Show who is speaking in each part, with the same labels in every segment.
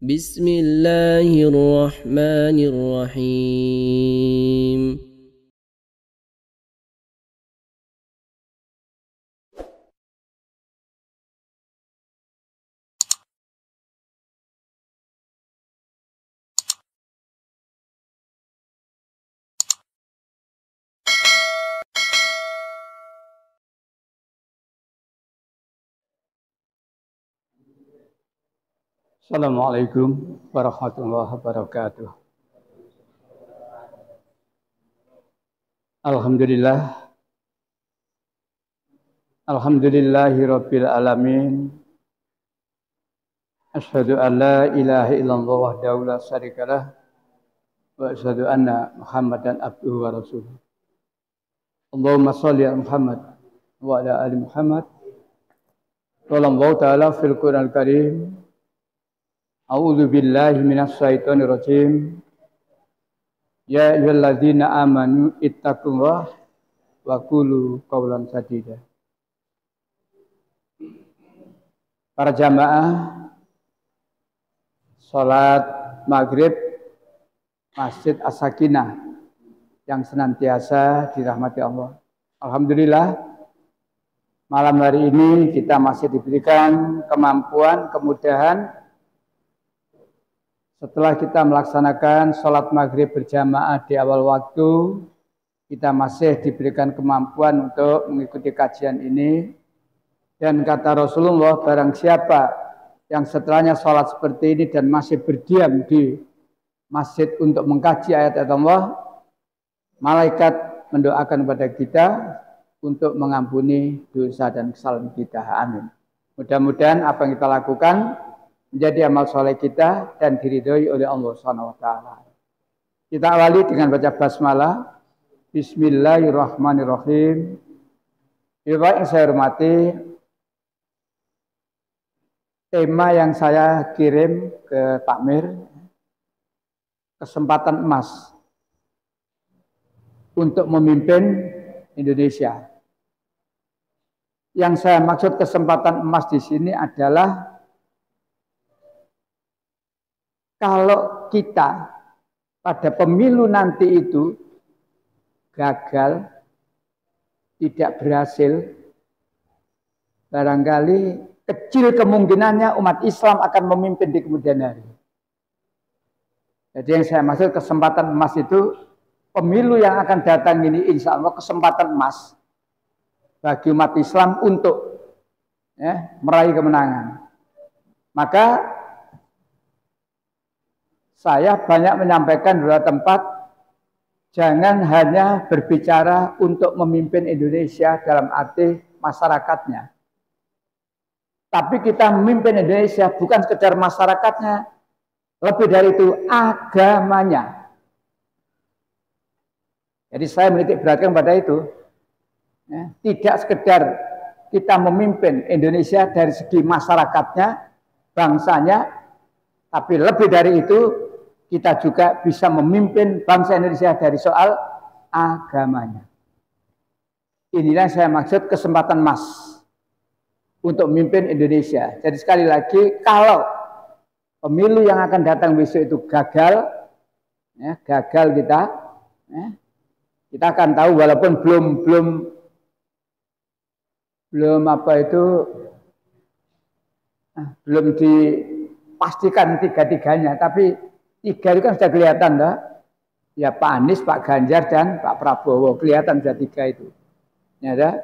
Speaker 1: بسم الله الرحمن الرحيم.
Speaker 2: Assalamualaikum warahmatullahi wabarakatuh. Alhamdulillahi rabbil alamin. Asyhadu an la ilaha illallah wahdahu la syarikalah wa asyhadu anna Muhammadan abduhu wa rasuluh. Allahumma shalli ala Muhammad wa ala ali Muhammad. Qala Allah ta'ala fil Qur'anil Karim. A'udzu billahi minasy syaithanir rajim. Ya ayyuhalladzina amanu ittaqullaha wa qulu qawlan sadida. Para jamaah salat maghrib Masjid As-Sakinah yang senantiasa dirahmati Allah. Alhamdulillah malam hari ini kita masih diberikan kemampuan, kemudahan setelah kita melaksanakan sholat maghrib berjamaah di awal waktu, kita masih diberikan kemampuan untuk mengikuti kajian ini. Dan kata Rasulullah, barang siapa yang setelahnya sholat seperti ini dan masih berdiam di masjid untuk mengkaji ayat-ayat Allah, malaikat mendoakan kepada kita untuk mengampuni dosa dan kesalahan kita. Amin. Mudah-mudahan apa yang kita lakukan menjadi amal soleh kita dan diridhoi oleh Allah Subhanahu wa taala. Kita awali dengan baca basmalah. Bismillahirrahmanirrahim. Bapak yang saya hormati, tema yang saya kirim ke Pak Mir, kesempatan emas untuk memimpin Indonesia. Yang saya maksud kesempatan emas di sini adalah kalau kita pada pemilu nanti itu gagal, tidak berhasil, barangkali kecil kemungkinannya umat Islam akan memimpin di kemudian hari. Jadi yang saya maksud kesempatan emas itu pemilu yang akan datang ini insya Allah kesempatan emas bagi umat Islam untuk meraih kemenangan. Maka saya banyak menyampaikan di beberapa tempat, jangan hanya berbicara untuk memimpin Indonesia dalam arti masyarakatnya. Tapi kita memimpin Indonesia bukan sekedar masyarakatnya, lebih dari itu agamanya. Jadi saya menitik beratkan pada itu, tidak sekedar kita memimpin Indonesia dari segi masyarakatnya, bangsanya, tapi lebih dari itu kita juga bisa memimpin bangsa Indonesia dari soal agamanya. Inilah yang saya maksud kesempatan emas untuk memimpin Indonesia. Jadi sekali lagi, kalau pemilu yang akan datang besok itu gagal, gagal kita akan tahu walaupun belum dipastikan tiga-tiganya, tapi tiga itu kan sudah kelihatan, dah. Ya Pak Anies, Pak Ganjar, dan Pak Prabowo kelihatan sudah tiga itu. Ya, dah.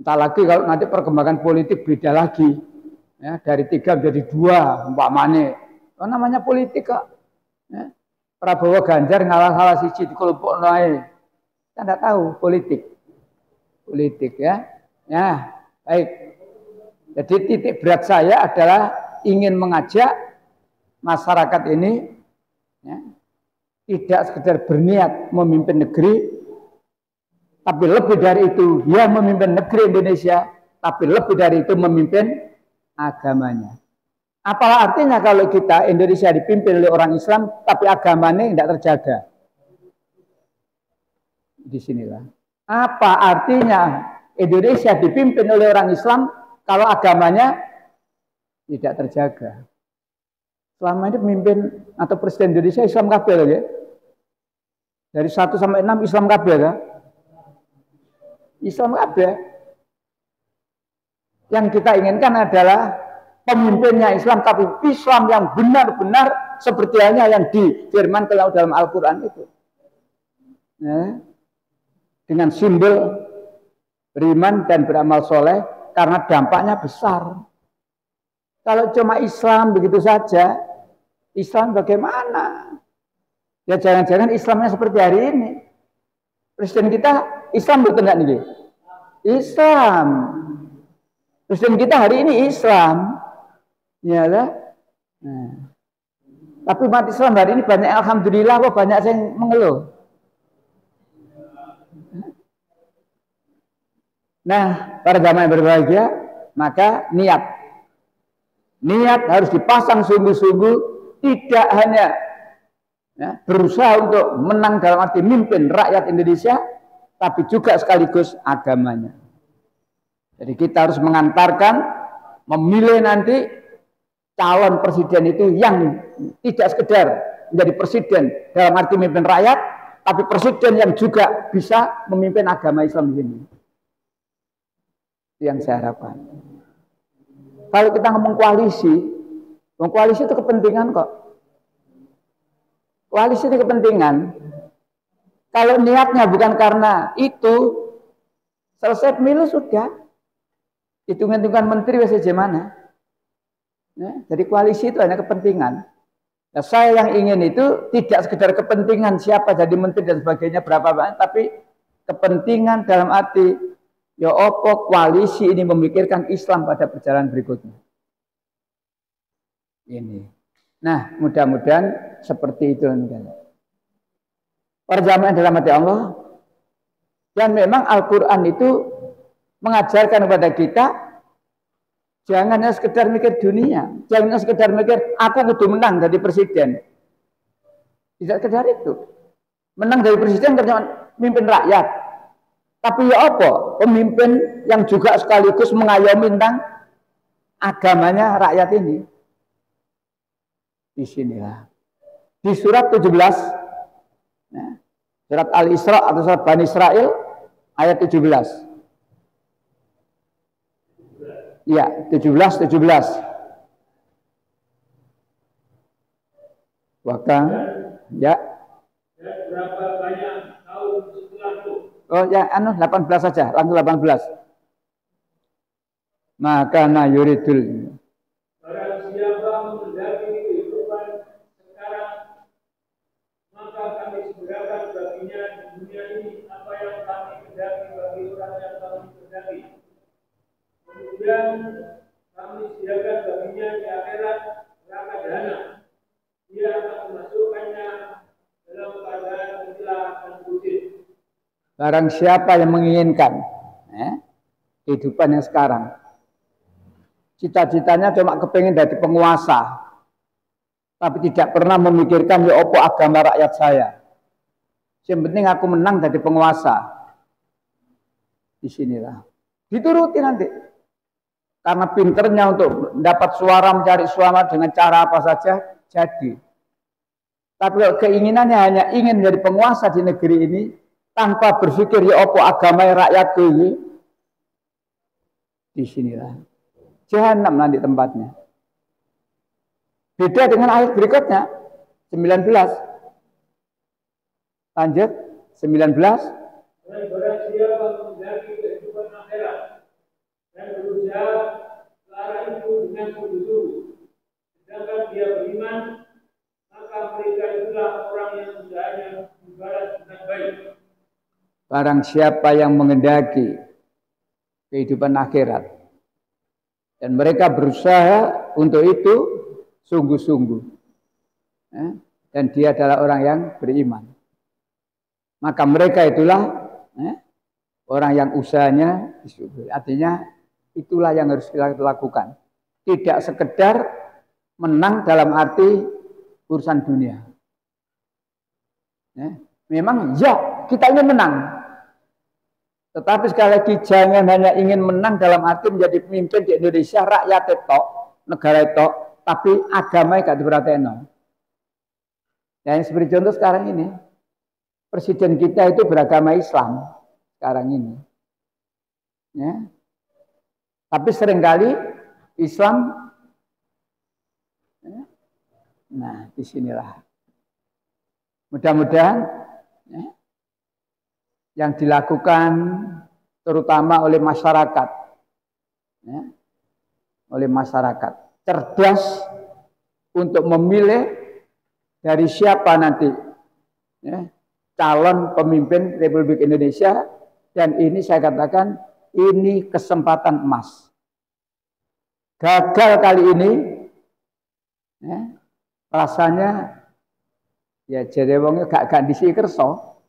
Speaker 2: Entah lagi kalau nanti perkembangan politik beda lagi, dari tiga menjadi dua, umpamane. Oh, namanya politik kok. Prabowo Ganjar ngalah-ngalah siji di kelompok lain. Kita tidak tahu politik ya. Ya, baik. Jadi titik berat saya adalah ingin mengajak masyarakat ini tidak sekedar berniat memimpin negeri, tapi lebih dari itu dia memimpin negeri Indonesia, tapi lebih dari itu memimpin agamanya. Apalah artinya kalau kita Indonesia dipimpin oleh orang Islam, tapi agamanya tidak terjaga? Disinilah. Apa artinya Indonesia dipimpin oleh orang Islam kalau agamanya tidak terjaga? selama ini pemimpin atau presiden Indonesia Islam kabeh lho ya. Dari 1 sampai 6 Islam kabeh ya. Islam kabeh. Yang kita inginkan adalah pemimpinnya Islam, tapi Islam yang benar-benar seperti halnya yang difirmankan dalam Al-Quran itu. Ya. Dengan simbol beriman dan beramal soleh, karena dampaknya besar. Kalau cuma Islam begitu saja, Islam bagaimana? Ya jangan-jangan Islamnya seperti hari ini. Presiden kita Islam betul nggak nih? Islam. Presiden kita hari ini Islam. Ya lah. Nah. Tapi umat Islam hari ini banyak, alhamdulillah, kok banyak yang mengeluh. Nah, para jamaah yang berbahagia, maka niat harus dipasang sungguh-sungguh, tidak hanya ya, berusaha untuk menang dalam arti mimpin rakyat Indonesia, tapi juga sekaligus agamanya. Jadi kita harus mengantarkan, memilih nanti calon presiden itu yang tidak sekedar menjadi presiden dalam arti memimpin rakyat, tapi presiden yang juga bisa memimpin agama Islam di sini. Itu yang saya harapkan. Kalau kita ngomong koalisi itu kepentingan kok. Koalisi itu kepentingan. Kalau niatnya bukan karena itu, selesai pemilu sudah. Hitung-hitungan menteri wes mana. Ya, jadi koalisi itu hanya kepentingan. Nah, saya yang ingin itu tidak sekedar kepentingan siapa jadi menteri dan sebagainya berapa banyak, tapi kepentingan dalam arti ya opo koalisi ini memikirkan Islam pada perjalanan berikutnya. Ini. Nah, mudah-mudahan seperti itu. Perjalanan dalam hati Allah. Dan memang Al-Quran itu mengajarkan kepada kita, jangan hanya sekedar mikir dunia, jangan hanya sekedar mikir aku kudu menang jadi presiden. Tidak sekedar itu. Menang dari presiden karena memimpin rakyat. Tapi ya apa? Pemimpin yang juga sekaligus mengayomi tentang agamanya rakyat ini. Di sinilah. Di surat 17, ya, surat Al-Isra atau surat Bani Israel ayat 17. Ya, 17. Bahkan, ya. Berapa banyak tahun setelahku? Oh ya, 18 saja, langsung 18. Maka yuridul.
Speaker 3: Barang siapa mendaki kehidupan sekarang, maka kami segerakan baginya di dunia ini apa yang kami kendaki bagi orang yang kami kendaki. Kemudian kami sediakan baginya di akhirat neraka jahanam. Dia akan memasukkannya dalam keadaan tercela dan kusir.
Speaker 2: Barang siapa yang menginginkan kehidupan yang sekarang, cita-citanya cuma kepengen jadi penguasa, tapi tidak pernah memikirkan ya opo agama rakyat saya. Yang penting aku menang jadi penguasa. Di sinilah dituruti nanti. Karena pinternya untuk mendapat suara, mencari suara dengan cara apa saja, jadi. Tapi kalau keinginannya hanya ingin menjadi penguasa di negeri ini, tanpa berpikir ya opo agama rakyatku ini, di sinilah jahanam nanti tempatnya. Beda dengan ayat berikutnya 19. Lanjut 19.
Speaker 3: Dan barang siapa mendaki kehidupan akhirat dan berusaha ke arah itu dengan sungguh-sungguh, sedangkan dia beriman, maka mereka itulah orang yang usahanya dibalas dengan baik.
Speaker 2: Barang siapa yang mengendaki kehidupan akhirat dan mereka berusaha untuk itu sungguh-sungguh, dan dia adalah orang yang beriman, maka mereka itulah orang yang usahanya disyukuri. Artinya itulah yang harus kita lakukan. Tidak sekedar menang dalam arti urusan dunia. Memang ya kita ingin menang, tetapi sekali lagi jangan hanya ingin menang dalam arti menjadi pemimpin di Indonesia, rakyat itu, negara itu, tapi agama gak diperhatiin. Yang seperti contoh sekarang ini, presiden kita itu beragama Islam sekarang ini. Ya. Tapi seringkali Islam, ya. Nah disinilah. Mudah-mudahan ya, yang dilakukan terutama oleh masyarakat, ya, oleh masyarakat cerdas untuk memilih dari siapa nanti ya, calon pemimpin Republik Indonesia, dan ini saya katakan ini kesempatan emas. Gagal kali ini ya, rasanya ya jadi wongnya gak disi kerso,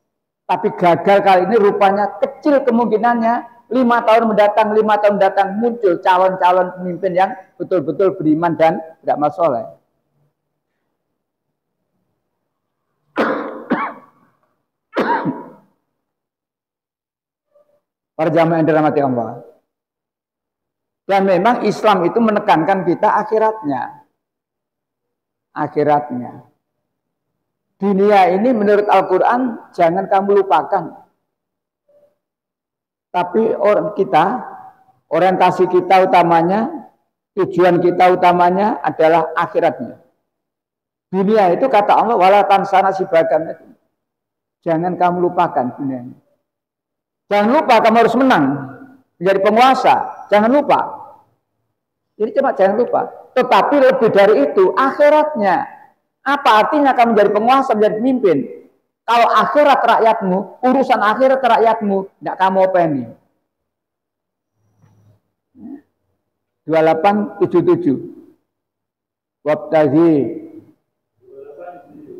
Speaker 2: tapi gagal kali ini rupanya kecil kemungkinannya 5 tahun mendatang muncul calon-calon pemimpin yang betul-betul beriman dan beramal soleh. Para jamaah yang dirahmati Allah. Dan memang Islam itu menekankan kita akhiratnya. Akhiratnya. Dunia ini menurut Al-Quran jangan kamu lupakan. Tapi orientasi kita utamanya, tujuan kita utamanya adalah akhiratnya. Dunia itu kata Allah, wala tansana sibakan. Jangan kamu lupakan dunia ini. Jangan lupa kamu harus menang menjadi penguasa. Jangan lupa. Jadi cuma jangan lupa. Tetapi lebih dari itu akhiratnya. Apa artinya kamu menjadi penguasa, menjadi pemimpin? Kalau akhirat rakyatmu, urusan akhirat rakyatmu, tidak kamu openi. 2877. Wabtaghi.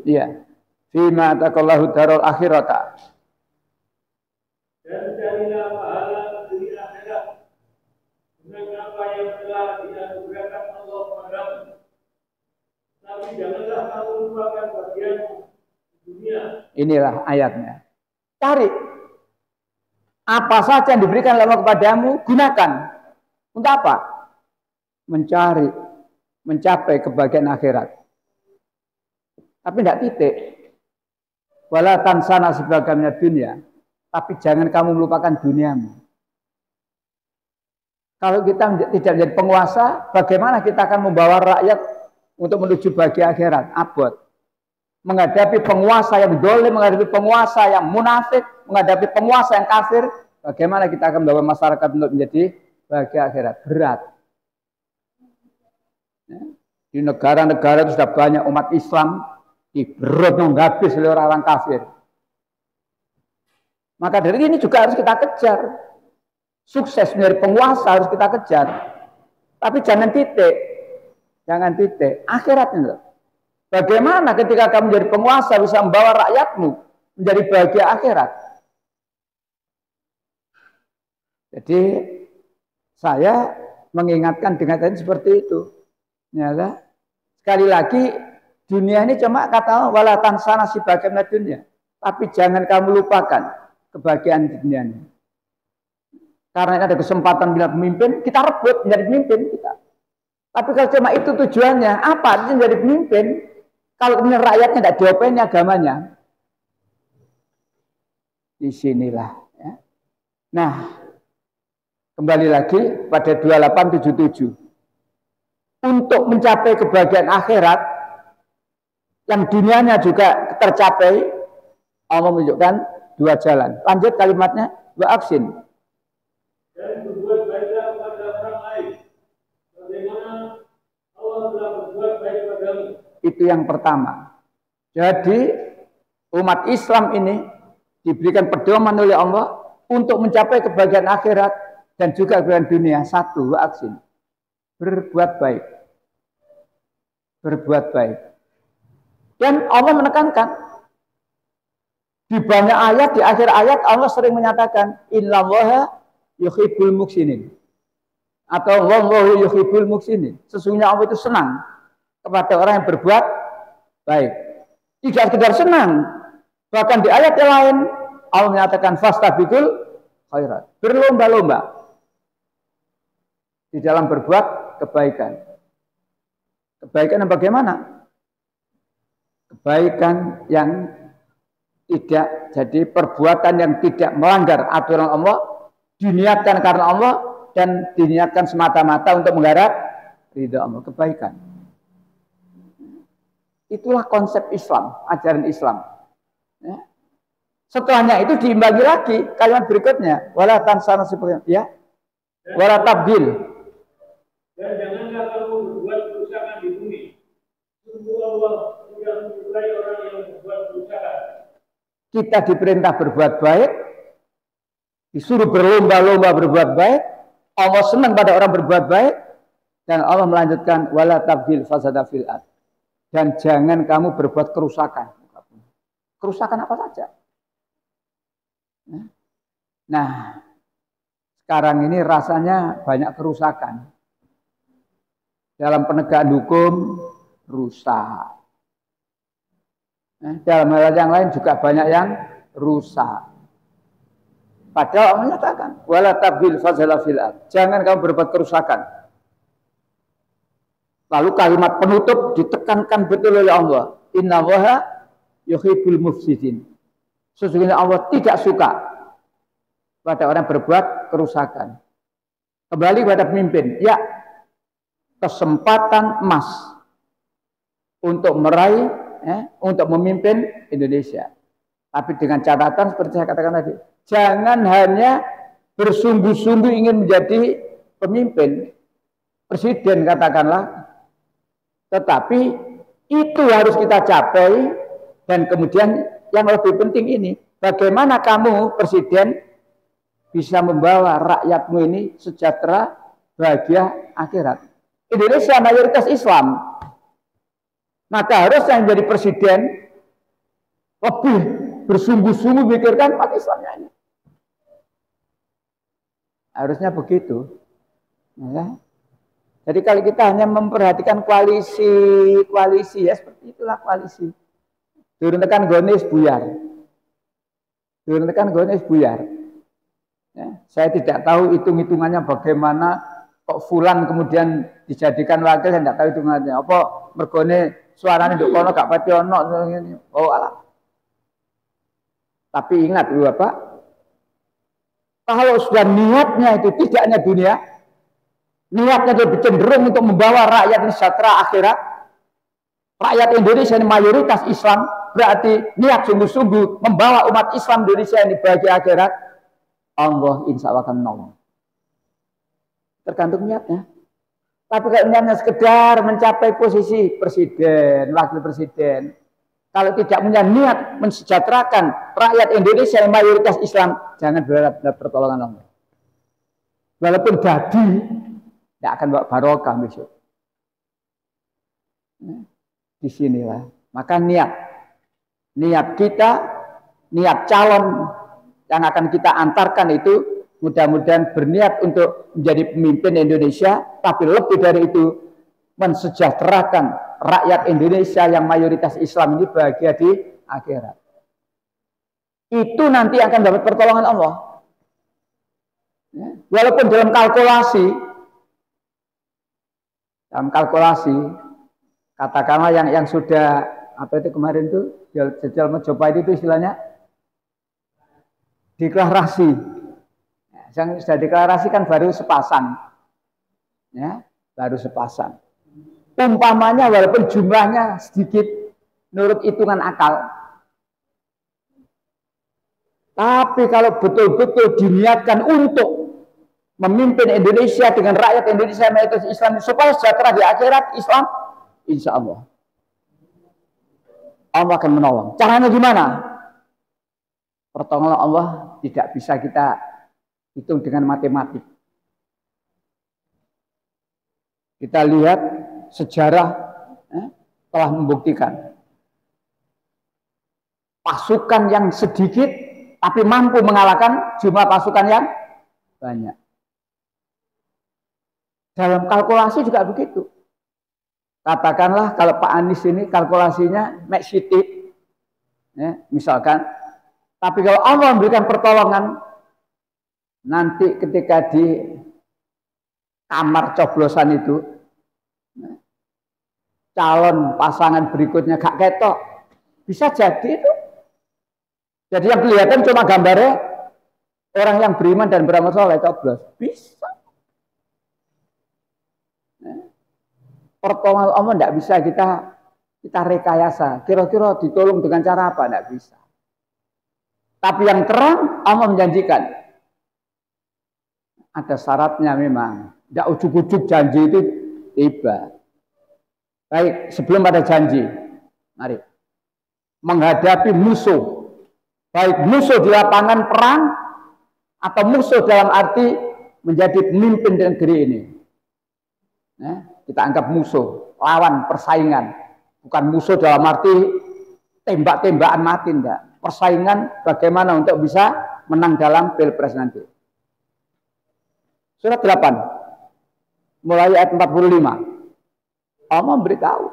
Speaker 2: Iya. Fima atakallahu darul akhirata.
Speaker 3: Dan carilah pahala di akhirat dengan apa yang telah dianugerahkan Allah padamu. Tapi janganlah kamu lupakan bagianmu di dunia.
Speaker 2: Inilah ayatnya. Cari apa saja yang diberikan Allah kepadamu, gunakan. Untuk apa? Mencari, mencapai kebahagiaan akhirat. Tapi tidak titik. Wala tansana sebagian dunia. Tapi jangan kamu melupakan duniamu. Kalau kita tidak menjadi penguasa, bagaimana kita akan membawa rakyat untuk menuju bahagia akhirat? Abot. Menghadapi penguasa yang dolim, menghadapi penguasa yang munafik, menghadapi penguasa yang kafir, bagaimana kita akan membawa masyarakat untuk menjadi bahagia akhirat? Berat. Di negara-negara itu sudah banyak umat Islam diberut habis oleh orang-orang kafir. Maka dari ini juga harus kita kejar. Sukses menjadi penguasa harus kita kejar. Tapi jangan titik. Jangan titik. Akhiratnya. Bagaimana ketika kamu menjadi penguasa bisa membawa rakyatmu menjadi bahagia akhirat? Jadi saya mengingatkan dengan tadi seperti itu. Ya, sekali lagi dunia ini cuma kata wala tansana sibagian dunia. Tapi jangan kamu lupakan kebahagiaan di dunia ini. Karena ada kesempatan bila pemimpin, kita rebut menjadi pemimpin kita. Tapi kalau cuma itu tujuannya, apa artinya menjadi pemimpin? Kalau kemudian rakyatnya tidak diopeni agamanya, disinilah. Ya. Nah, kembali lagi pada 2877. Untuk mencapai kebahagiaan akhirat, yang dunianya juga tercapai, Allah menunjukkan 2 jalan. Lanjut kalimatnya, wa aksin.
Speaker 3: Dan berbuat baiklah kepada orang lain, bagaimana Allah telah berbuat baik padamu.
Speaker 2: Itu yang pertama. Jadi umat Islam ini diberikan pedoman oleh Allah untuk mencapai kebahagiaan akhirat dan juga kebahagiaan dunia. 1, wa aksin. Berbuat baik. Berbuat baik. Dan Allah menekankan di banyak ayat, di akhir ayat Allah sering menyatakan innallaha yuhibbul muhsinin atau wallahu yuhibbul muhsinin. Sesungguhnya Allah itu senang kepada orang yang berbuat baik. Tidak sekedar senang, bahkan di ayat yang lain Allah menyatakan fastabiqul khairat. Berlomba-lomba di dalam berbuat kebaikan. Kebaikan yang bagaimana? Kebaikan yang tidak jadi perbuatan yang tidak melanggar aturan Allah, diniatkan karena Allah dan diniatkan semata-mata untuk menggarap ridha Allah. Kebaikan. Itulah konsep Islam, ajaran Islam. Ya. Setelahnya itu diimbangi lagi kalimat berikutnya, wala tansana ya, wala tabdil.
Speaker 3: Dan janganlah kamu berbuat kerusakan di bumi. Sungguh Allah sudah menilai orang yang berbuat kerusakan.
Speaker 2: Kita diperintah berbuat baik, disuruh berlomba-lomba berbuat baik. Allah senang pada orang berbuat baik, dan Allah melanjutkan wala tabdil fasada fil ard. Dan jangan kamu berbuat kerusakan. Kerusakan apa saja. Nah, sekarang ini rasanya banyak kerusakan. Dalam penegakan hukum rusak. Dalam hal yang lain juga banyak yang rusak. Padahal Allah menyatakan, wala tabdil fasada fil ard. Jangan kamu berbuat kerusakan. Lalu kalimat penutup ditekankan betul oleh Allah. Innallaha yuhibbul mufsidin. Sesungguhnya Allah tidak suka pada orang berbuat kerusakan. Kembali pada pemimpin. Ya, kesempatan emas untuk meraih, untuk memimpin Indonesia. Tapi dengan catatan seperti saya katakan tadi, jangan hanya bersungguh-sungguh ingin menjadi pemimpin, presiden katakanlah, tetapi itu harus kita capai. Dan kemudian yang lebih penting ini, bagaimana kamu presiden bisa membawa rakyatmu ini sejahtera, bahagia akhirat. Indonesia mayoritas Islam, maka harus yang jadi presiden lebih bersungguh-sungguh memikirkan umat Islamnya ini. Harusnya begitu. Ya. Jadi kalau kita hanya memperhatikan koalisi ya seperti itulah koalisi. Turun tekan gonis buyar. Turun tekan gonis buyar. Ya, saya tidak tahu hitung-hitungannya bagaimana kok fulan kemudian dijadikan wakil, saya tidak tahu hitungannya. Apa mergone suaranya nduk kono gak pati ono ngene. Oh alah. Tapi ingat Bapak, kalau sudah niatnya itu tidak hanya dunia, niatnya lebih cenderung untuk membawa rakyat ini sejahtera akhirat. Rakyat Indonesia ini mayoritas Islam, berarti niat sungguh-sungguh membawa umat Islam Indonesia ini bahagia akhirat. Allah insya Allah akan menolong. Tergantung niatnya. Tapi kalau niatnya sekedar mencapai posisi presiden, wakil presiden, kalau tidak punya niat mensejahterakan rakyat Indonesia yang mayoritas Islam, jangan berharap pertolongan Allah. Walaupun dadi, tidak akan bawa barokah besok. Disinilah. Maka niat kita, niat calon yang akan kita antarkan itu mudah-mudahan berniat untuk menjadi pemimpin Indonesia, tapi lebih dari itu mensejahterakan rakyat Indonesia yang mayoritas Islam ini bahagia di akhirat. Itu nanti akan dapat pertolongan Allah. Walaupun dalam kalkulasi, katakanlah yang sudah apa itu kemarin itu jajal mencoba itu istilahnya deklarasi. Yang sudah deklarasi kan baru sepasang, ya, baru sepasang. Umpamanya walaupun jumlahnya sedikit, menurut hitungan akal, tapi kalau betul-betul diniatkan untuk memimpin Indonesia dengan rakyat Indonesia mayoritas Islam supaya sejahtera di akhirat Islam, insya Allah Allah akan menolong. Caranya gimana? Pertolongan Allah tidak bisa kita hitung dengan matematik. Kita lihat sejarah telah membuktikan pasukan yang sedikit tapi mampu mengalahkan jumlah pasukan yang banyak. Dalam kalkulasi juga begitu. Katakanlah kalau Pak Anies ini kalkulasinya mek sitik, ya, misalkan. Tapi kalau Allah memberikan pertolongan, nanti ketika di kamar coblosan itu, calon pasangan berikutnya gak ketok. Bisa jadi itu. Jadi yang kelihatan cuma gambarnya orang yang beriman dan beramal soleh coblos. Bisa. Pertolongan Allah tidak bisa kita rekayasa. Kira-kira ditolong dengan cara apa? Tidak bisa. Tapi yang terang Allah menjanjikan. Ada syaratnya memang. Tidak ujuk-ujuk janji itu tiba. Baik, sebelum ada janji. Mari. Menghadapi musuh. Baik musuh di lapangan perang atau musuh dalam arti menjadi pemimpin di negeri ini. Kita anggap musuh, lawan, persaingan. Bukan musuh dalam arti tembak-tembakan mati, enggak. Persaingan bagaimana untuk bisa menang dalam pilpres nanti. Surat 8, mulai ayat 45. Allah memberitahu.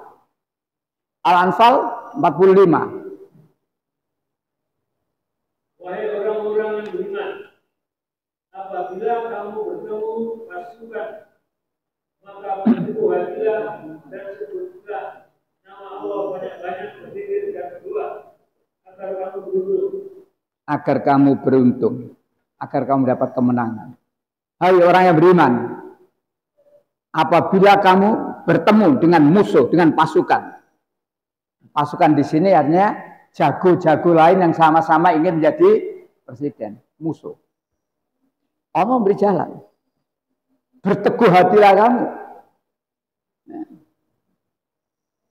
Speaker 2: Al-Anfal 45.
Speaker 3: Wahai orang-orang yang beriman, apabila kamu bertemu pasukan, maka berteguh hatilah dan sebutlah nama Allah banyak-banyak berdiri dan berdoa agar kamu beruntung.
Speaker 2: Agar kamu beruntung, agar kamu dapat kemenangan. Hai orang yang beriman, apabila kamu bertemu dengan musuh, dengan pasukan. Pasukan di sini artinya jago-jago lain yang sama-sama ingin menjadi presiden, musuh. Allah memberi jalan. Berteguh hatilah kamu.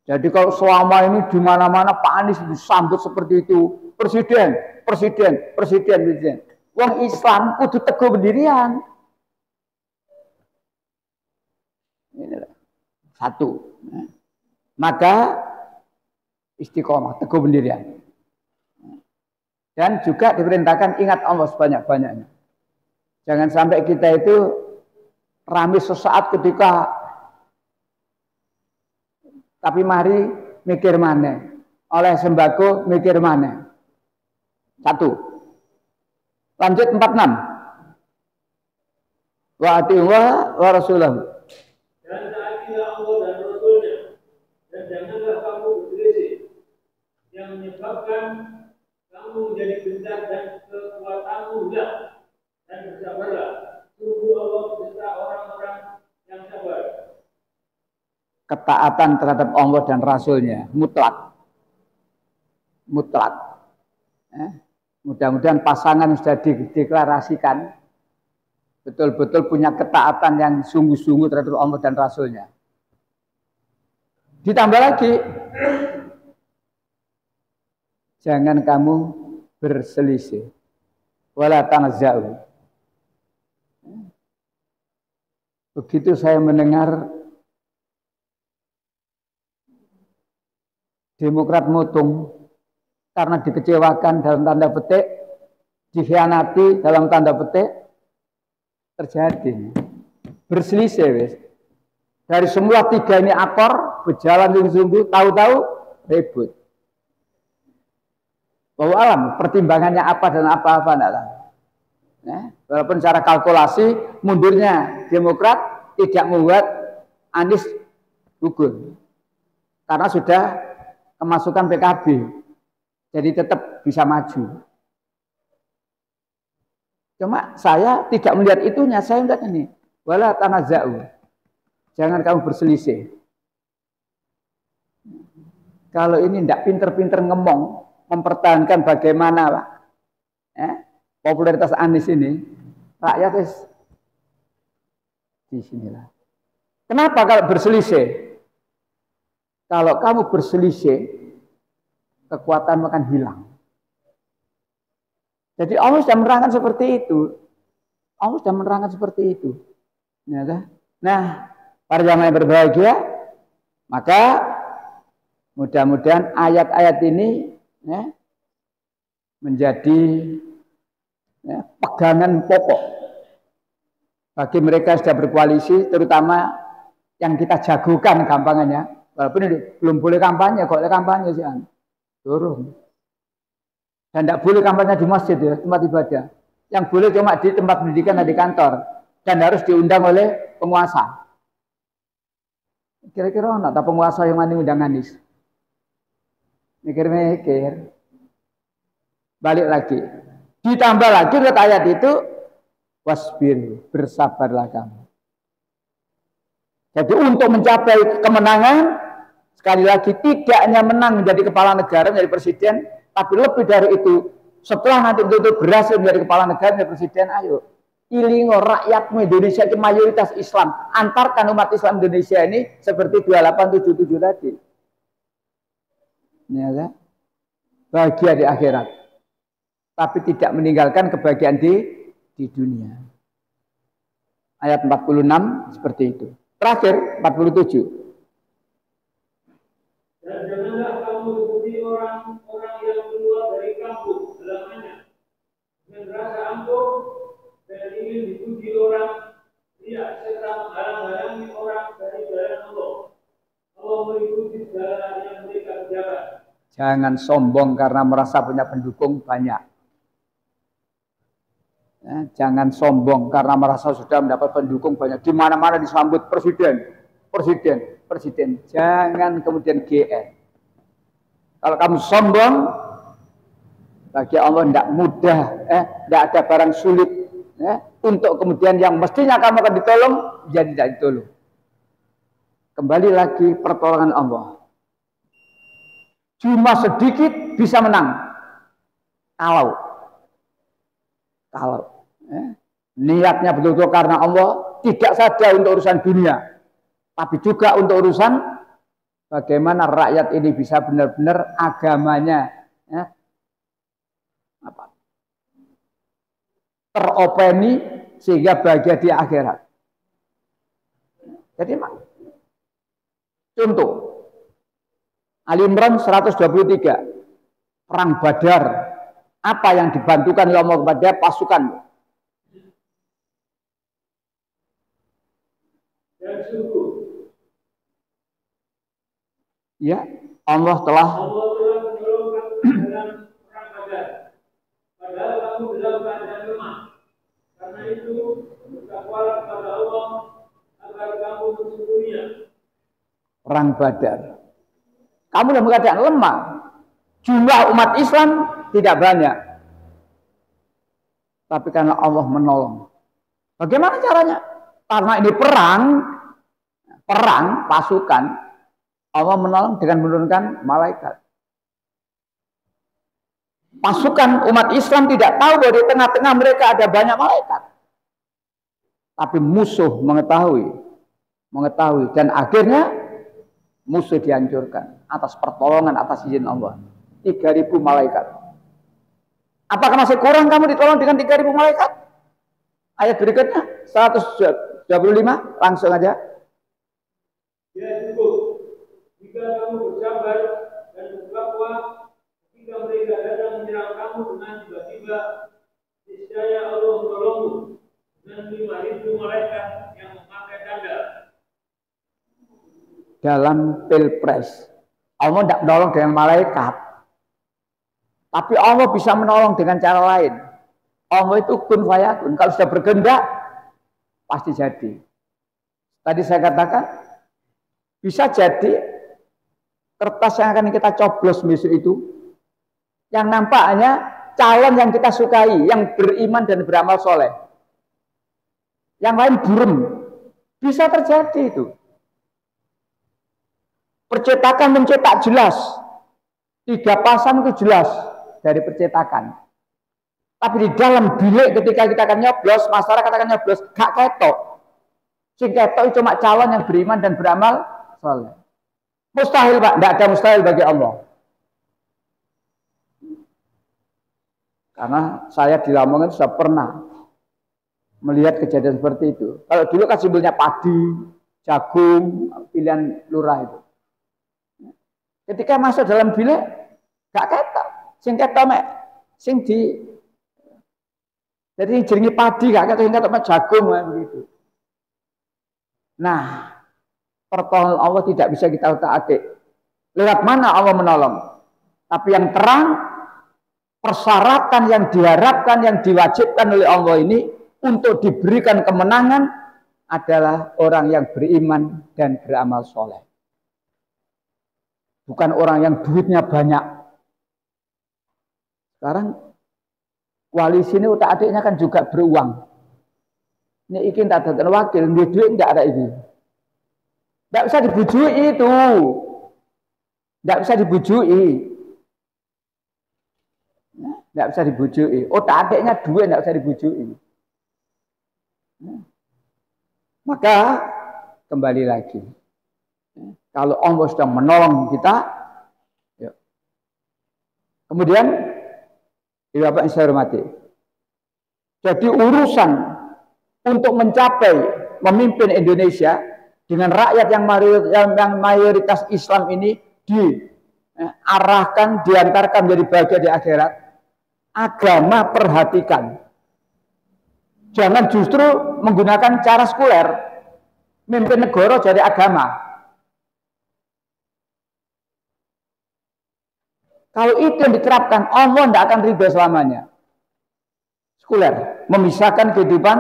Speaker 2: Jadi kalau selama ini di mana-mana Pak Anies disambut seperti itu, presiden. Wong Islam kudu teguh pendirian. Inilah. Satu. Maka istiqomah, teguh pendirian. Dan juga diperintahkan ingat Allah sebanyak-banyaknya. Jangan sampai kita itu rame sesaat ketika tapi mari mikir mana. Oleh sembako mikir mana. Satu. Lanjut 46. Wa atiwa wa rasulahu.
Speaker 3: Dan taatilah Allah dan Rasulnya, dan janganlah kamu berselisih yang menyebabkan kamu menjadi gentar dan kekuatanmu hilang, dan bersabarlah. Sungguh Allah beserta orang-orang yang sabar.
Speaker 2: Ketaatan terhadap Allah dan Rasulnya mutlak. Mudah-mudahan pasangan sudah dideklarasikan betul-betul punya ketaatan yang sungguh-sungguh terhadap Allah dan Rasulnya. Ditambah lagi, jangan kamu berselisih. Wala tanazza'u. Begitu saya mendengar Demokrat mutung karena dikecewakan dalam tanda petik, dikhianati dalam tanda petik, terjadi berselisih wis. Dari semua tiga ini akor berjalan sungguh-sungguh, tahu-tahu ribut. Bahwa alam pertimbangannya apa dan apa-apa enggak tahu. Walaupun secara kalkulasi mundurnya Demokrat tidak membuat Anies gugur karena sudah kemasukan PKB, jadi tetap bisa maju. Cuma saya tidak melihat itunya, saya melihat ini. Wala tanazza'u. Jangan kamu berselisih. Kalau ini tidak pinter-pinter ngomong, mempertahankan bagaimana Pak, popularitas Anies ini, rakyat di sinilah. Kenapa kalau berselisih? Kalau kamu berselisih, kekuatan akan hilang. Jadi Allah sudah menerangkan seperti itu. Allah sudah menerangkan seperti itu. Nah, para jamaah yang berbahagia, maka mudah-mudahan ayat-ayat ini menjadi pegangan pokok bagi mereka yang sudah berkoalisi, terutama yang kita jagokan gampangannya. Walaupun ini belum boleh kampanye, kok kampanye sih turun. Dan tidak boleh kampanye di masjid ya, tempat ibadah. Yang boleh cuma di tempat pendidikan dan di kantor. Dan harus diundang oleh penguasa. Kira-kira ana ta penguasa yang wani undang Anies? Mikir-mikir. Balik lagi. Ditambah lagi ayat itu wasbir, bersabarlah kamu. Jadi untuk mencapai kemenangan, sekali lagi tidak hanya menang menjadi kepala negara, menjadi presiden, tapi lebih dari itu, setelah nanti betul-betul berhasil menjadi kepala negara, menjadi presiden, ayo ilingo rakyatmu Indonesia itu mayoritas Islam, antarkan umat Islam Indonesia ini seperti 2877 tadi. Ya kan? Bahagia di akhirat, tapi tidak meninggalkan kebahagiaan di dunia. Ayat 46 seperti itu. Terakhir 47.
Speaker 3: Dan janganlah kamu ikuti orang-orang yang keluar dari kampung halamannya dengan rasa angkuh dan ingin dipuji orang, lihat serta menghalang-halangi orang dari jalan Allah. Allah mengikuti segala yang mereka kerjakan.
Speaker 2: Jangan sombong karena merasa punya pendukung banyak. Ya, jangan sombong karena merasa sudah mendapat pendukung banyak. Di mana-mana disambut presiden, presiden, presiden. Jangan kemudian GR. Kalau kamu sombong, bagi Allah tidak mudah, tidak ada barang sulit. Untuk kemudian yang mestinya kamu akan ditolong, jadi tidak ditolong. Kembali lagi pertolongan Allah. Cuma sedikit bisa menang. Kalau niatnya betul-betul karena Allah, tidak saja untuk urusan dunia, tapi juga untuk urusan bagaimana rakyat ini bisa benar-benar agamanya teropeni sehingga bahagia di akhirat. Jadi contoh Ali Imran 123, perang Badar, apa yang dibantukan oleh Allah kepada pasukan?
Speaker 3: Dan sungguh,
Speaker 2: ya, Allah telah
Speaker 3: menolong kamu dalam perang Badar. Padahal kamu dalam keadaan lemah. Karena itu, bertakwalah kepada Allah agar kamu bersyukurnya.
Speaker 2: perang Badar. Kamu dalam keadaan lemah. Jumlah umat Islam tidak banyak. Tapi karena Allah menolong. Bagaimana caranya? Karena ini perang pasukan, Allah menolong dengan menurunkan malaikat. Pasukan umat Islam tidak tahu bahwa di tengah-tengah mereka ada banyak malaikat. Tapi musuh mengetahui dan akhirnya musuh dihancurkan atas pertolongan, atas izin Allah. 3.000 malaikat. Apakah masih kurang kamu ditolong dengan 3.000 malaikat? Ayat berikutnya 125, langsung aja.
Speaker 3: Ya cukup, jika kamu bersabar dan bertakwa, ketika mereka datang menyerang kamu dengan tiba-tiba, niscaya Allah menolongmu dengan 5.000 malaikat yang memakai tanda.
Speaker 2: Dalam pilpres, Allah tidak menolong dengan malaikat, tapi Allah bisa menolong dengan cara lain. Allah itu kun fayakun. Kalau sudah berkehendak, pasti jadi. Tadi saya katakan, bisa jadi kertas yang akan kita coblos besok itu, yang nampaknya calon yang kita sukai, yang beriman dan beramal soleh. Yang lain burem. Bisa terjadi itu. Percetakan mencetak jelas. 3 pasang itu jelas dari percetakan. Tapi di dalam bilik ketika kita akan nyoblos, masyarakat akan nyoblos, gak ketok. Sing ketok itu cuma calon yang beriman dan beramal soleh. Mustahil Pak, tidak ada mustahil bagi Allah. Karena saya di Lamongan sudah pernah melihat kejadian seperti itu. Kalau dulu kan simbolnya padi, jagung, pilihan lurah itu. Ketika masuk dalam bilik, gak ketok. Sing ketok mek, sing di, jadi jenenge padi gak ketok, sing ketok mek jagung begitu. Nah, pertolongan Allah tidak bisa kita utak-atik. Lewat mana Allah menolong? Tapi yang terang, persyaratan yang diharapkan, yang diwajibkan oleh Allah ini untuk diberikan kemenangan adalah orang yang beriman dan beramal soleh. Bukan orang yang duitnya banyak. Sekarang koalisi ini utak adiknya kan juga beruang. Ini ikin tak ada wakil, duit enggak ada ini. Enggak bisa dibujui itu. Enggak bisa dibujui. Enggak bisa dibujui. Otak adiknya duit enggak bisa dibujui. Maka kembali lagi. Kalau Allah sudah menolong kita, ya. Kemudian Bapak yang saya hormati. Jadi urusan untuk mencapai memimpin Indonesia dengan rakyat yang mayoritas Islam ini diarahkan, diantarkan menjadi bagian di akhirat. Agama perhatikan. Jangan justru menggunakan cara sekuler. Mimpin negara jadi agama. Kalau itu yang diterapkan, Allah tidak akan ridho selamanya. Sekuler, memisahkan kehidupan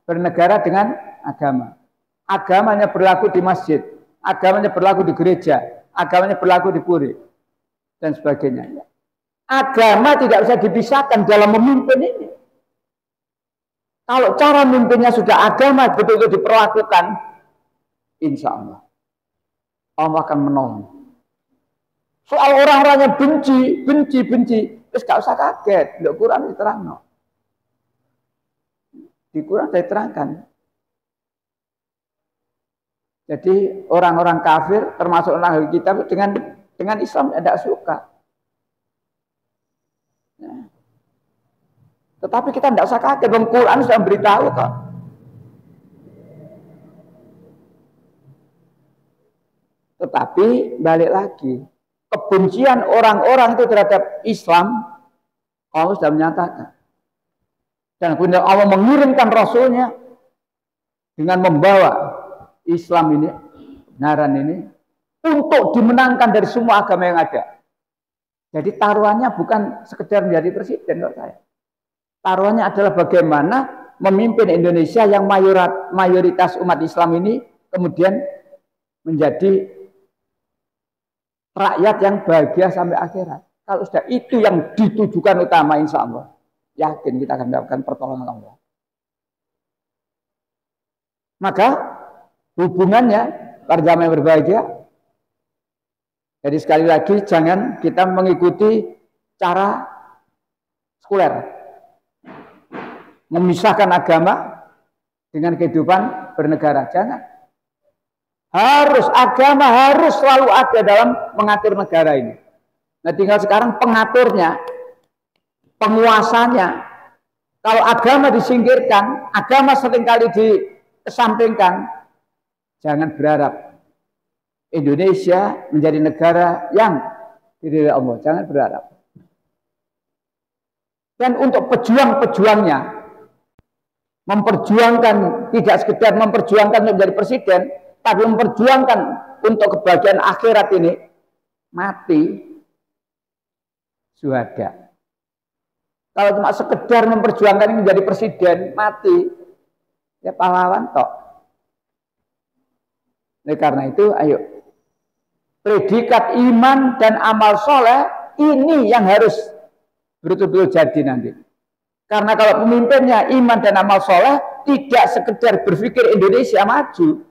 Speaker 2: bernegara dengan agama. Agamanya berlaku di masjid, agamanya berlaku di gereja, agamanya berlaku di puri, dan sebagainya. Agama tidak bisa dipisahkan dalam memimpin ini. Kalau cara memimpinnya sudah agama betul-betul diperlakukan, insya Allah akan menolong. Soal orang-orang yang benci, terus gak usah kaget. Di Quran diterangkan. Di Quran diterangkan. Jadi orang-orang kafir, termasuk orang ahli kitab, dengan Islam tidak suka. Nah. Tetapi kita tidak usah kaget. Di Quran sudah beritahu kok. Tetapi balik lagi. Kebencian orang-orang itu terhadap Islam, Allah sudah menyatakan. Dan kemudian Allah mengirimkan Rasulnya dengan membawa Islam ini, kebenaran ini, untuk dimenangkan dari semua agama yang ada. Jadi taruhannya bukan sekedar menjadi presiden menurut saya. Taruhannya adalah bagaimana memimpin Indonesia yang mayoritas umat Islam ini kemudian menjadi rakyat yang bahagia sampai akhirat. Kalau sudah itu yang ditujukan utama, insya Allah yakin kita akan mendapatkan pertolongan Allah. Maka hubungannya para jamaah yang berbahagia. Jadi sekali lagi jangan kita mengikuti cara sekuler, memisahkan agama dengan kehidupan bernegara. Jangan. Agama harus selalu ada dalam mengatur negara ini. Nah tinggal sekarang pengaturnya, penguasanya. Kalau agama disingkirkan, agama seringkali dikesampingkan, jangan berharap Indonesia menjadi negara yang diridhoi Allah. Jangan berharap. Dan untuk pejuang-pejuangnya, memperjuangkan, tidak sekedar memperjuangkan untuk menjadi presiden, tapi memperjuangkan untuk kebahagiaan akhirat ini, mati syuhada. Kalau cuma sekedar memperjuangkan ini menjadi presiden, mati, ya pahlawan tok. Oleh karena itu, ayo, predikat iman dan amal soleh ini yang harus betul-betul jadi nanti. Karena kalau pemimpinnya iman dan amal soleh, tidak sekedar berpikir Indonesia maju,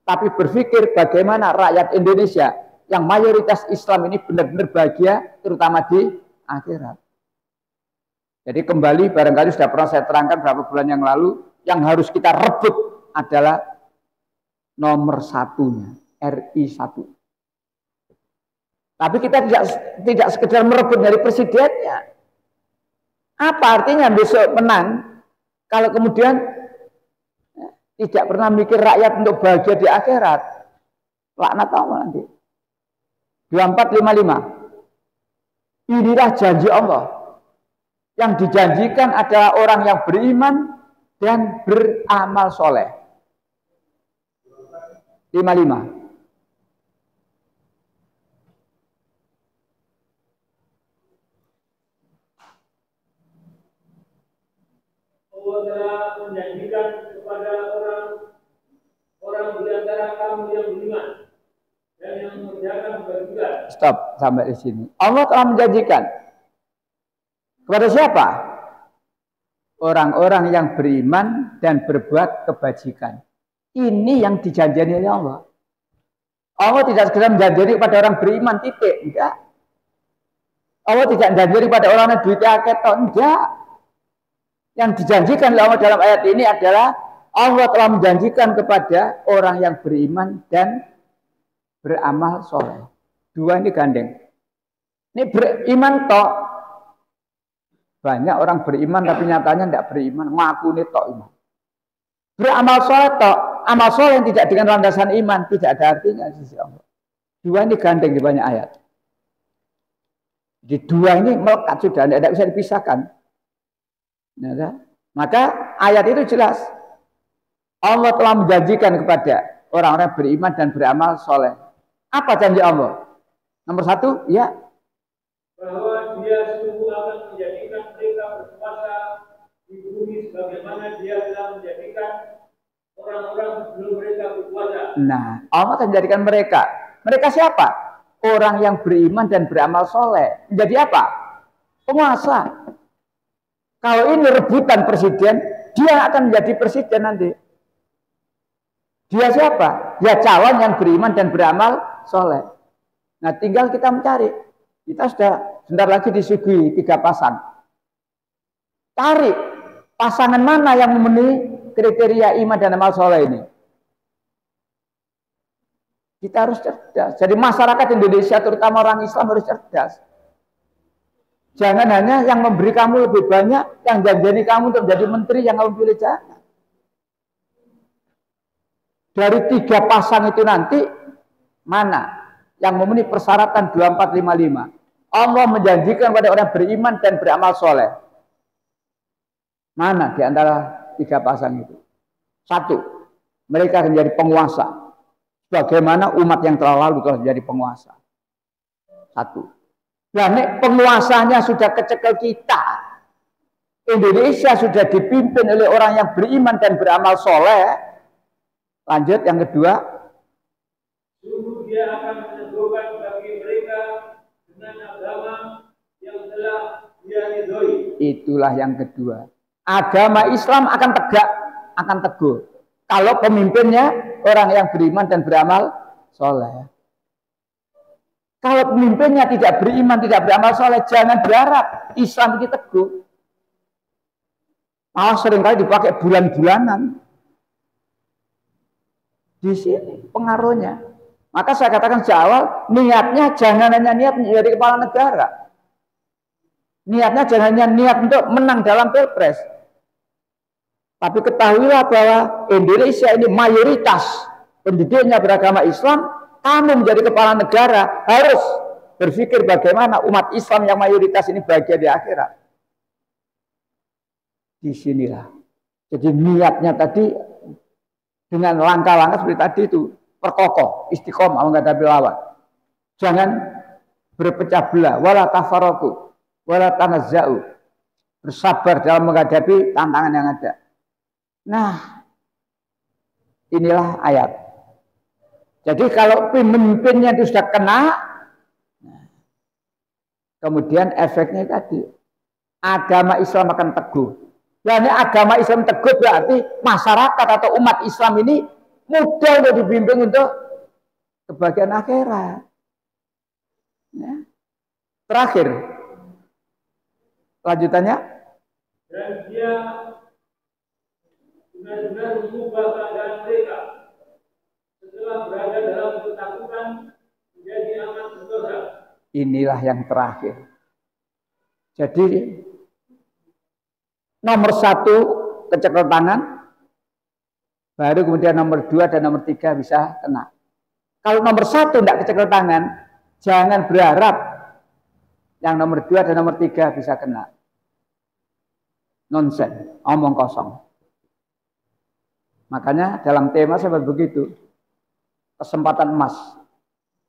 Speaker 2: tapi berpikir bagaimana rakyat Indonesia yang mayoritas Islam ini benar-benar bahagia, terutama di akhirat. Jadi kembali, barangkali sudah pernah saya terangkan beberapa bulan yang lalu, yang harus kita rebut adalah nomor satunya, RI 1. Tapi kita tidak sekedar merebut dari presidennya. Apa artinya besok menang kalau kemudian tidak pernah mikir rakyat untuk bahagia di akhirat? Laknat Allah nanti. 2455. Inilah janji Allah. Yang dijanjikan adalah orang yang beriman dan beramal soleh. 55.
Speaker 3: Allah telah menjanjikan kepada orang kamu yang beriman dan yang mengerjakan kebajikan.
Speaker 2: Stop sampai di sini. Allah telah menjanjikan kepada siapa? Orang-orang yang beriman dan berbuat kebajikan. Ini yang dijanjani oleh Allah. Allah tidak sekedar menjanjani kepada orang beriman, titik. Enggak. Allah tidak menjanjani kepada orang yang duitnya ketok. Enggak. Yang dijanjikan oleh Allah dalam ayat ini adalah Allah telah menjanjikan kepada orang yang beriman dan beramal soleh. Dua ini gandeng. Ini beriman tok. Banyak orang beriman tapi nyatanya tidak beriman. Ngaku ini tok iman. Beramal soleh tok. Amal soleh yang tidak dengan landasan iman tidak ada artinya di sisi Allah. Dua ini gandeng di banyak ayat. Di dua ini melekat sudah, tidak bisa dipisahkan. Ya, maka ayat itu jelas. Allah telah menjanjikan kepada orang-orang beriman dan beramal soleh. Apa janji Allah? Nomor satu, ya.
Speaker 3: Bahwa dia sungguh akan menjadikan mereka berkuasa di bumi sebagaimana dia telah menjadikan orang-orang sebelum mereka berkuasa.
Speaker 2: Nah, Allah akan menjadikan mereka. Mereka siapa? Orang yang beriman dan beramal soleh. Menjadi apa? Penguasa. Kalau ini rebutan presiden, dia akan menjadi presiden nanti. Dia siapa? Ya calon yang beriman dan beramal soleh. Nah, tinggal kita mencari. Kita sudah sebentar lagi disuguhi 3 pasang. Cari pasangan mana yang memenuhi kriteria iman dan amal soleh ini. Kita harus cerdas. Jadi masyarakat Indonesia, terutama orang Islam, harus cerdas. Jangan hanya yang memberi kamu lebih banyak, yang janjani kamu untuk menjadi menteri, yang kamu pilih, jangan. Dari 3 pasang itu nanti, mana yang memenuhi persyaratan 2455? Allah menjanjikan kepada orang beriman dan beramal soleh. Mana di antara 3 pasang itu? 1, mereka akan menjadi penguasa. Bagaimana umat yang telah lalu telah menjadi penguasa. 1. Nah, penguasanya sudah kecekel kita. Indonesia sudah dipimpin oleh orang yang beriman dan beramal soleh. Lanjut yang kedua.
Speaker 3: Sungguh dia akan meneguhkan bagi mereka dengan agama yang telah dia ridhoi.
Speaker 2: Itulah yang kedua. Agama Islam akan tegak, akan teguh. Kalau pemimpinnya orang yang beriman dan beramal soleh. Kalau pemimpinnya tidak beriman, tidak beramal soleh, jangan berharap Islam ini teguh. Malah seringkali dipakai bulan-bulanan. Di sini pengaruhnya. Maka saya katakan sejak awal, niatnya jangan hanya niat menjadi kepala negara. Niatnya jangan hanya niat untuk menang dalam pilpres. Tapi ketahuilah bahwa Indonesia ini mayoritas penduduknya beragama Islam. Kamu menjadi kepala negara harus berpikir bagaimana umat Islam yang mayoritas ini bahagia di akhirat. Di sinilah. Jadi niatnya tadi dengan langkah-langkah seperti tadi itu perkokoh, istiqomah, menghadapi lawan. Jangan berpecah belah, wala tafarraqu, wala tanazza'u. Bersabar dalam menghadapi tantangan yang ada. Nah, inilah ayat. Jadi kalau pemimpinnya itu sudah kena, kemudian efeknya tadi agama Islam akan teguh. Dan agama Islam teguh berarti masyarakat atau umat Islam ini mudah untuk dibimbing untuk kebahagiaan akhirat. Ya. Terakhir, lanjutannya.
Speaker 3: Dan dia benar-benar mengubah keadaan mereka. Setelah berada dalam ketakutan menjadi amat sentosa.
Speaker 2: Inilah yang terakhir. Jadi nomor 1 kecekel tangan, baru kemudian nomor 2 dan nomor 3 bisa kena. Kalau nomor 1 tidak kecekel tangan, jangan berharap yang nomor 2 dan nomor 3 bisa kena. Nonsen, omong kosong. Makanya dalam tema seperti begitu. Kesempatan emas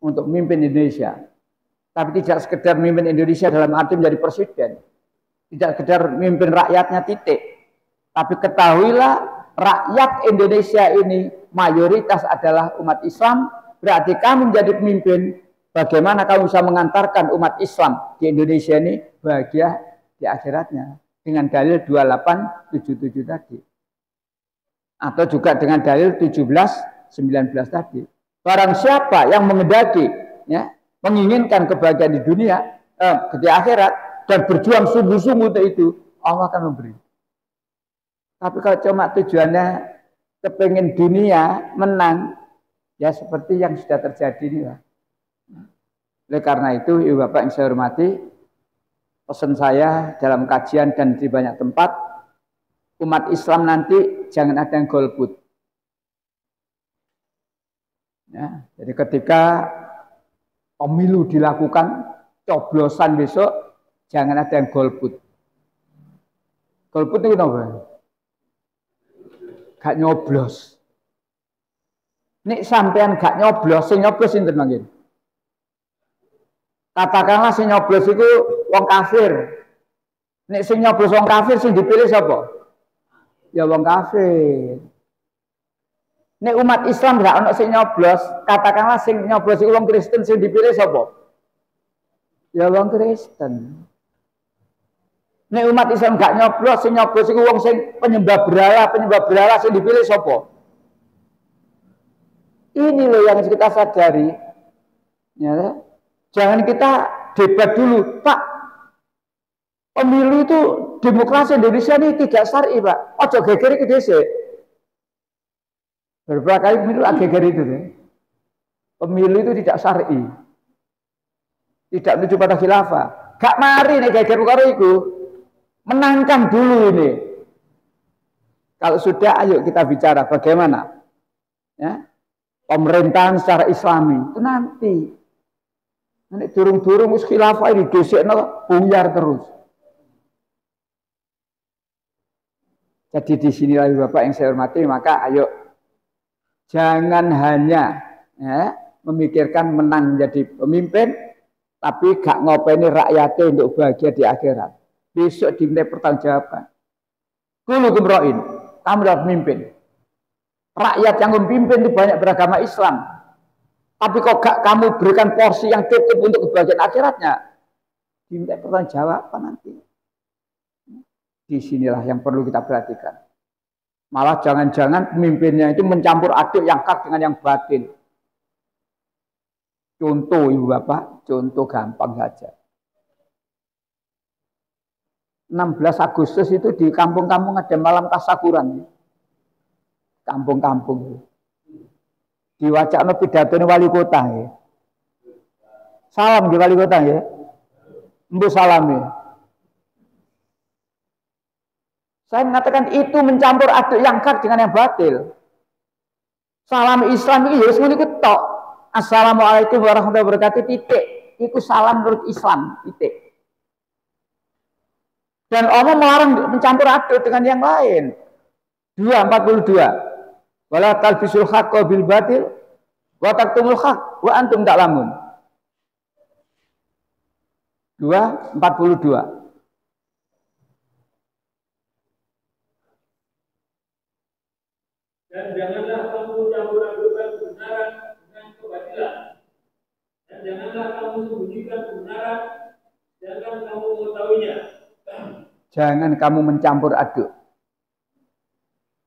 Speaker 2: untuk memimpin Indonesia. Tapi tidak sekedar memimpin Indonesia dalam arti menjadi presiden. Tidak sekedar memimpin rakyatnya titik. Tapi ketahuilah rakyat Indonesia ini mayoritas adalah umat Islam, berarti kamu menjadi pemimpin. Bagaimana kamu bisa mengantarkan umat Islam di Indonesia ini bahagia di akhiratnya dengan dalil 2877 tadi, atau juga dengan dalil 1719 tadi. Barang siapa yang mengendaki, ya, menginginkan kebahagiaan di dunia, di akhirat, dan berjuang sungguh-sungguh untuk itu, Allah akan memberi. Tapi kalau cuma tujuannya kepengen dunia, menang, ya seperti yang sudah terjadi ini lah. Oleh karena itu, Ibu Bapak yang saya hormati, pesan saya dalam kajian dan di banyak tempat, umat Islam nanti jangan ada yang golput. Ya, jadi ketika pemilu dilakukan, coblosan besok, jangan ada yang golput. Golput itu apa? Gak nyoblos. Nek sampean gak nyoblos, sing nyoblos sinten mangkin? Katakanlah sing nyoblos itu wong kafir. Nek sing nyoblos wong kafir sing dipilih sapa? Ya wong kafir. Nek umat Islam gak ono sing nyoblos, katakanlah sing nyoblos iku wong Kristen, sing dipilih sapa? Ya wong Kristen. Nek umat Islam gak nyoblos, sing nyoblos iku wong sing penyembah berhala sing dipilih sapa? Ini loh yang kita sadari. Ya, jangan kita debat dulu, Pak. Pemilu itu demokrasi Indonesia ini tidak syar'i, Pak. Ojo geger iki dhisik. Beberapa kali pemilu geger itu deh. Pemilu itu tidak syar'i. Tidak menuju pada khilafah. Gak mari nih geger karo iku. Menangkan dulu ini. Kalau sudah, ayo kita bicara bagaimana, ya, pemerintahan secara Islami itu nanti. Nanti durung-durung wis khilafah ini dosekno buyar terus. Jadi di sinilah Bapak yang saya hormati, maka ayo jangan hanya, ya, memikirkan menang menjadi pemimpin, tapi gak ngopeni rakyatnya untuk bahagia di akhirat. Besok diminta pertanggungjawaban. Kulu kumroin, kamu adalah pemimpin. Rakyat yang memimpin itu banyak beragama Islam. Tapi kok gak kamu berikan porsi yang cukup untuk kebahagiaan akhiratnya, diminta pertanggungjawaban nanti. Disinilah yang perlu kita perhatikan. Malah jangan-jangan pemimpinnya itu mencampur aduk yang hak dengan yang batin. Contoh Ibu Bapak, contoh gampang saja. 16 Agustus itu di kampung-kampung ada malam tasyakuran. Kampung-kampung. Diwacana pidato wali kota ya. Salam di wali kota ya. Mbu salam ya. Saya mengatakan itu mencampur aduk yang hak dengan yang batil. Salam Islam itu harus mengikut tok. Assalamualaikum warahmatullahi wabarakatuh, titik. Itu salam menurut Islam, titik. Dan Allah melarang mencampur aduk dengan yang lain. 2:42. Wala talbisul haqqa bil batil wa taktumul haqq wa antum ta'lamun. 2:42.
Speaker 3: Dan janganlah kamu campur-adukkan kebenaran dengan kebatilan. Dan janganlah kamu sembunyikan kebenaran sedangkan kamu mengetahuinya.
Speaker 2: Jangan kamu mencampur aduk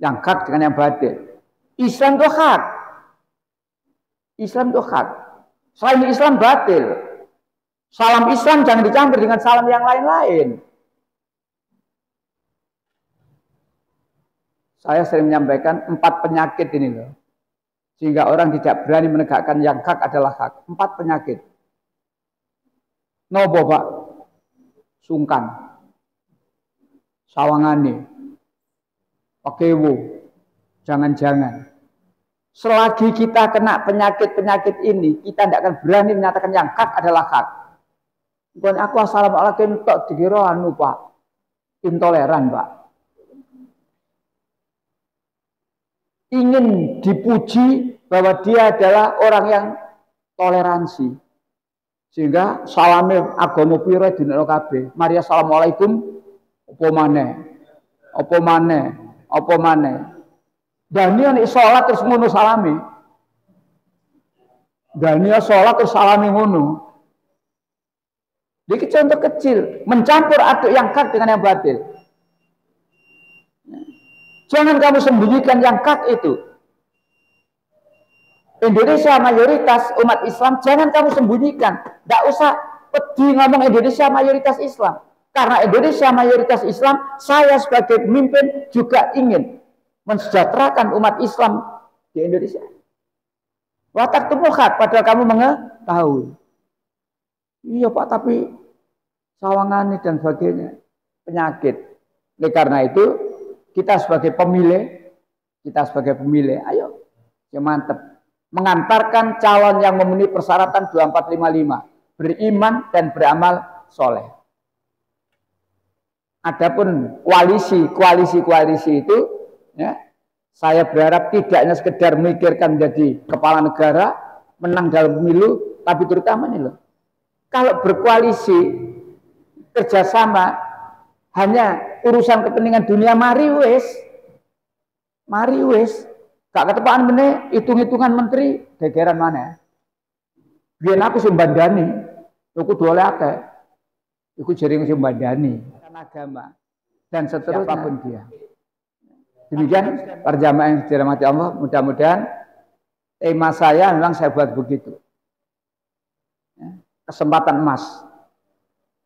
Speaker 2: yang hak dengan yang batil. Islam itu hak. Islam itu hak. Selain Islam batil. Salam Islam jangan dicampur dengan salam yang lain-lain. Saya sering menyampaikan 4 penyakit ini loh. Sehingga orang tidak berani menegakkan yang hak adalah hak. 4 penyakit. Nopo Pak? Sungkan. Sawangane. Pakewo. Jangan-jangan. Selagi kita kena penyakit-penyakit ini, kita tidak akan berani menyatakan yang hak adalah hak. Bukan aku assalamualaikum tok dikira anu Pak. Intoleran Pak. Ingin dipuji bahwa dia adalah orang yang toleransi. Sehingga salame agama pira dina kabeh. Mari assalamualaikum apa maneh? Apa maneh? Apa maneh? Daniel nek salat terus ngono salami. Daniel salat terus salami ngono. Ini contoh kecil, mencampur aduk yang hak dengan yang batil. Jangan kamu sembunyikan yang hak itu. Indonesia mayoritas umat Islam, jangan kamu sembunyikan. Tidak usah pedih ngomong Indonesia mayoritas Islam. Karena Indonesia mayoritas Islam, saya sebagai pemimpin juga ingin mensejahterakan umat Islam di Indonesia. Watak tumuhat, padahal kamu mengetahui. Iya Pak, tapi sawangane dan sebagainya penyakit. Oleh karena itu kita sebagai pemilih, ayo, ya mantep, mengantarkan calon yang memenuhi persyaratan 2455, beriman dan beramal soleh. Adapun koalisi itu, ya, saya berharap tidak hanya sekedar memikirkan menjadi kepala negara, menang dalam pemilu, tapi terutama nih loh. Kalau berkoalisi, kerjasama, hanya urusan kepentingan dunia, mari wes. Gak ketepaan meneh, hitung-hitungan menteri, gegeran mana? Biar aku sembandani, aku dole akeh, aku jaring sembandani, agama dan seterusnya. Siapapun dia. Demikian para jamaah yang dirahmati Allah, mudah-mudahan tema saya memang saya buat begitu. Kesempatan emas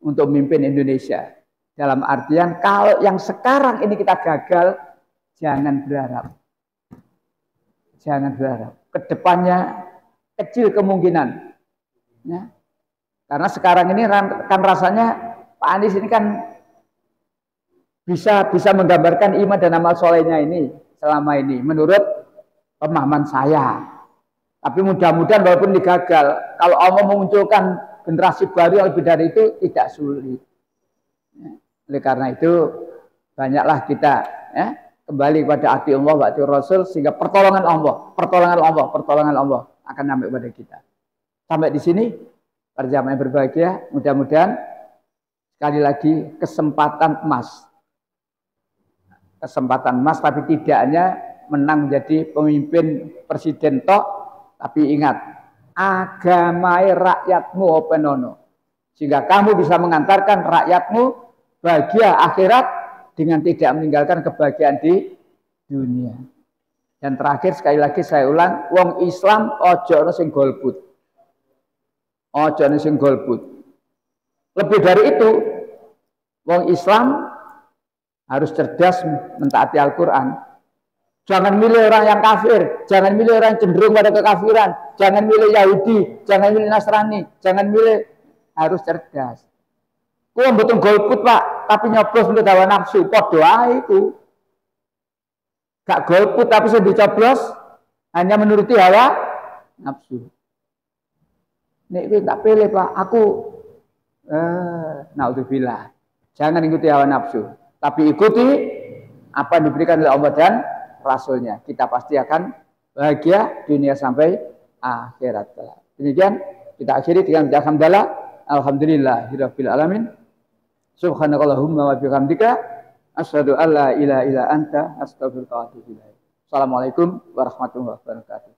Speaker 2: untuk memimpin Indonesia. Dalam artian kalau yang sekarang ini kita gagal, jangan berharap. Kedepannya kecil kemungkinan. Ya. Karena sekarang ini kan rasanya Pak Anies ini kan bisa menggambarkan iman dan amal solehnya ini selama ini menurut pemahaman saya. Tapi mudah-mudahan walaupun digagal, kalau Allah memunculkan generasi baru yang lebih dari itu tidak sulit. Oleh karena itu banyaklah kita kembali kepada hati Allah, hati Rasul, sehingga pertolongan Allah akan sampai kepada kita. Sampai di sini para jamaah yang berbahagia, mudah-mudahan sekali lagi kesempatan emas, tapi tidak hanya menang menjadi pemimpin presiden tok, tapi ingat agamai rakyatmu openono, sehingga kamu bisa mengantarkan rakyatmu bahagia akhirat dengan tidak meninggalkan kebahagiaan di dunia. Dan terakhir sekali lagi saya ulang, wong Islam ojo ono sing golput. Lebih dari itu, wong Islam harus cerdas mentaati Al-Quran. Jangan milih orang yang kafir, jangan milih orang yang cenderung pada kekafiran, jangan milih Yahudi, jangan milih Nasrani, jangan milih, harus cerdas. Kau betul golput Pak, tapi nyoblos untuk hawa nafsu, podo itu. Gak golput tapi sudah dicoblos hanya menuruti hawa nafsu. Nek tak pilih Pak, aku naudzubillah. Jangan ikuti hawa nafsu, tapi ikuti apa yang diberikan oleh Allah dan Rasulnya. Kita pasti akan bahagia dunia sampai akhirat. Demikian kita akhiri dengan alhamdulillah, alhamdulillahirabbil alamin. Subhanakallahumma wa bihamdika asyhadu an la ilaha illa anta astaghfiruka wa atubu ilaik. Assalamualaikum warahmatullahi wabarakatuh.